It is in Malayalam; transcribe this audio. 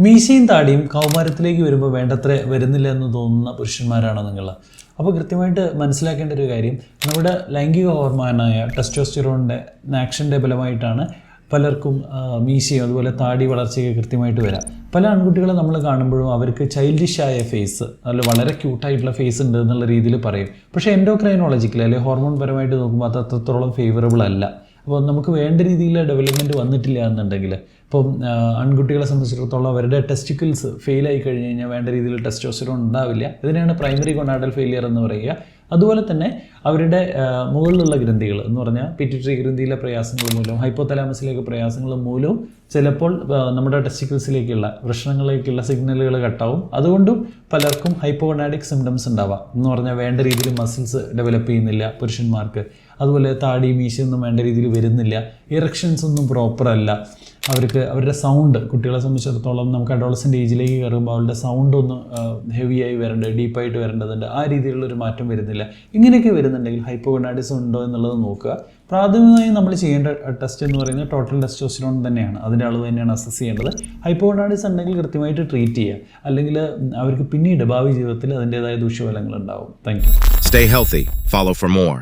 മീശയും താടിയും കൗമാരത്തിലേക്ക് വരുമ്പോൾ വേണ്ടത്ര വരുന്നില്ല എന്ന് തോന്നുന്ന പുരുഷന്മാരാണ് നിങ്ങൾ. അപ്പോൾ കൃത്യമായിട്ട് മനസ്സിലാക്കേണ്ട ഒരു കാര്യം, നമ്മുടെ ലൈംഗിക ഹോർമോണായ ടെസ്റ്റോസ്റ്റിറോണിൻ്റെ ആക്ഷൻ്റെ ഫലമായിട്ടാണ് പലർക്കും മീശയും അതുപോലെ താടി വളർച്ചയൊക്കെ കൃത്യമായിട്ട് വരാം. പല ആൺകുട്ടികളെ നമ്മൾ കാണുമ്പോഴും അവർക്ക് ചൈൽഡിഷായ ഫേസ്, അല്ല വളരെ ക്യൂട്ടായിട്ടുള്ള ഫേസ് ഉണ്ട് എന്നുള്ള രീതിയിൽ പറയും. പക്ഷേ എൻഡോക്രൈനോളജിക്കലി അല്ലെങ്കിൽ ഹോർമോൺ പരമായിട്ട് നോക്കുമ്പോൾ അത് അത്രത്തോളം ഫേവറബിൾ അല്ല. അപ്പോൾ നമുക്ക് വേണ്ട രീതിയിലുള്ള ഡെവലപ്മെൻറ്റ് വന്നിട്ടില്ല എന്നുണ്ടെങ്കിൽ, ഇപ്പം ആൺകുട്ടികളെ സംബന്ധിച്ചിടത്തോളം അവരുടെ ടെസ്റ്റിക്കിൾസ് ഫെയിലായി കഴിഞ്ഞ് കഴിഞ്ഞാൽ വേണ്ട രീതിയിൽ ടെസ്റ്റോസ്റ്ററോൺ ഉണ്ടാവില്ല. ഇതിനെയാണ് പ്രൈമറി ഗൊണാഡൽ ഫെയിലിയർ എന്ന് പറയുക. അതുപോലെ തന്നെ അവരുടെ മുകളിലുള്ള ഗ്രന്ഥികൾ എന്ന് പറഞ്ഞാൽ പിറ്റ്യൂട്ടറി ഗ്രന്ഥിയിലെ പ്രയാസങ്ങൾ മൂലവും ഹൈപ്പോതലാമസിലേക്ക് പ്രയാസങ്ങൾ മൂലവും ചിലപ്പോൾ നമ്മുടെ ടെസ്റ്റിക്കിൾസിലേക്കുള്ള വൃഷണങ്ങളിലേക്കുള്ള സിഗ്നലുകൾ കട്ടാവും. അതുകൊണ്ടും പലർക്കും ഹൈപ്പോഗൊണാഡിക് സിംറ്റംസ് ഉണ്ടാവാം. എന്ന് പറഞ്ഞാൽ വേണ്ട രീതിയിൽ മസിൽസ് ഡെവലപ്പ് ചെയ്യുന്നില്ല പുരുഷന്മാർക്ക്. അതുപോലെ താടി മീശയൊന്നും വേണ്ട രീതിയിൽ വരുന്നില്ല. ഇറക്ഷൻസ് ഒന്നും പ്രോപ്പർ അല്ല. അവരുടെ സൗണ്ട്, കുട്ടികളെ സംബന്ധിച്ചിടത്തോളം നമുക്ക് അഡോളസൻ്റ് ഏജിലേക്ക് കയറുമ്പോൾ അവരുടെ സൗണ്ട് ഒന്ന് ഹെവിയായി വരേണ്ടത്, ഡീപ്പായിട്ട് വരേണ്ടതുണ്ട്. ആ രീതിയിലുള്ളൊരു മാറ്റം വരുന്നില്ല. ഇങ്ങനെയൊക്കെ വരുന്നുണ്ടെങ്കിൽ ഹൈപ്പോഗൊണാഡിസം ഉണ്ടോ എന്നുള്ളത് നോക്കുക. പ്രാഥമികമായി നമ്മൾ ചെയ്യേണ്ട ടെസ്റ്റ് എന്ന് പറയുന്നത് ടോട്ടൽ ടെസ്റ്റോസ്റ്ററോൺ തന്നെയാണ്. അതിൻ്റെ അളവ് തന്നെയാണ് അസസ് ചെയ്യേണ്ടത്. ഹൈപ്പോഗൊണാഡിസം ഉണ്ടെങ്കിൽ കൃത്യമായിട്ട് ട്രീറ്റ് ചെയ്യുക. അല്ലെങ്കിൽ അവർക്ക് പിന്നീട് ഭാവി ജീവിതത്തിൽ അതിൻ്റേതായ ദൂഷ്യഫലങ്ങൾ ഉണ്ടാവും. Thank you. Stay healthy. Follow for more.